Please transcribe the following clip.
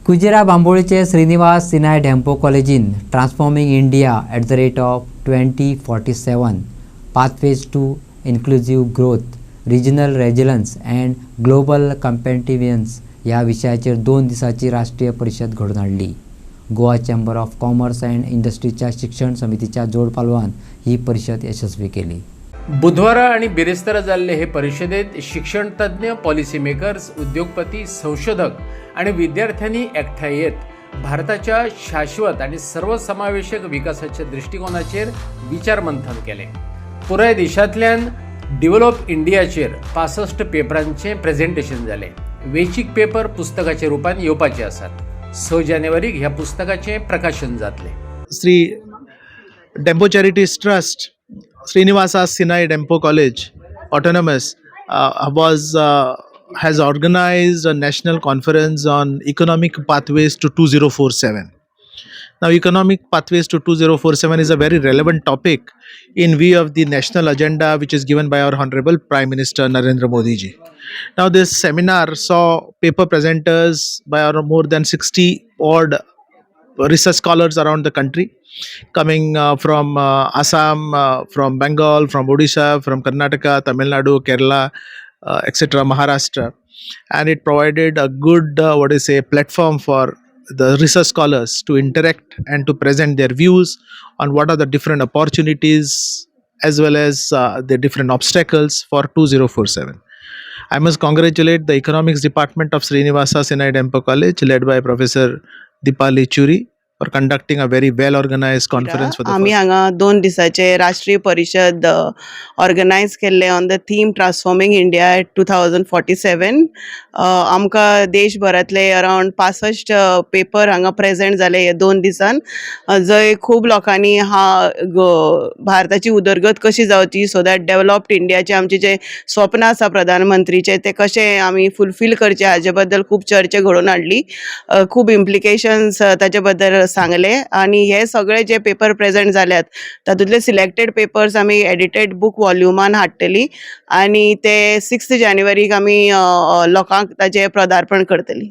कुजिरा बांबोळीचे श्रीनिवास सिन्हाय डेम्पो कॉलेजीन transforming India @2047 pathways to inclusive growth, regional resilience and global competitiveness या विषयाचेर 2 दिसाची राष्ट्रीय परिषद घडोवन हाडली. Goa chamber of commerce and इंडस्ट्रीच्या शिक्षण समितीच्या जोड पालवान ही परिषद यशस्वी केली. बुधवारा आणि बिरेस्तारा जाल्ले हे परिषदेत शिक्षण तज्ञ, पॉलिसी मेकर्स, उद्योगपती, संशोधक आणि विद्यार्थ्यांनी एकठांय येत भारताच्या शाश्वत आणि सर्वसमावेशक विकासाच्या दृष्टिकोनाचेर विचार मंथन केले. पुराय देशांतल्यान डेव्हलप इंडियाचेर 65 पेपरांचे प्रेझेंटेशन जाले. वेंचीक पेपर पुस्तकाच्या रुपान येवपाचे आसात. 6 जानेवारीक ह्या पुस्तकाचे प्रकाशन जातले. Shri Dempo charities trust Srinivasa Sinai Dempo College Autonomous has organized a national conference on economic pathways to 2047. Now, economic pathways to 2047 is a very relevant topic in view of the national agenda which is given by our Honorable Prime Minister Narendra Modi ji. Now, this seminar saw paper presenters by more than 60 odd research scholars around the country, coming from Assam, from Bengal, from Odisha, from Karnataka, Tamil Nadu, Kerala, etc., Maharashtra, and it provided a good platform for the research scholars to interact and to present their views on what are the different opportunities as well as the different obstacles for 2047. I must congratulate the economics department of Srinivasa Sinai Dempo College led by Professor Dipali Churi for conducting a very well organized conference for the आम्ही हांगा 2 दिसाचे राष्ट्रीय परिषद organise केल्ले on the theme transforming India at 2047. आमकां देशभरातले around 65 paper हांगा present जाले हे 2 दिसान, जंय खूब लोकांनी भारताची उदरगत कशी जावची सो दॅट डेव्हलप्ड इंडियाचे आमचे जे स्वप्न आसा प्रधानमंत्रीचे ते कशें आमी फुलफील करचे हाजे बद्दल खूब चर्चा घडोवन हाडली. खूब इम्प्लिकेशन्स ताचे बद्दल सांगले आणि हे सगळे जे पेपर प्रेजेंट जाल्यात तातूंतले सिलेक्टेड पेपर्स आमी एडिटेड बुक वॉल्युमान हाडटली आणि ते 6 जानेवारीक आमी लोकांक ताचे पदार्पण करतली.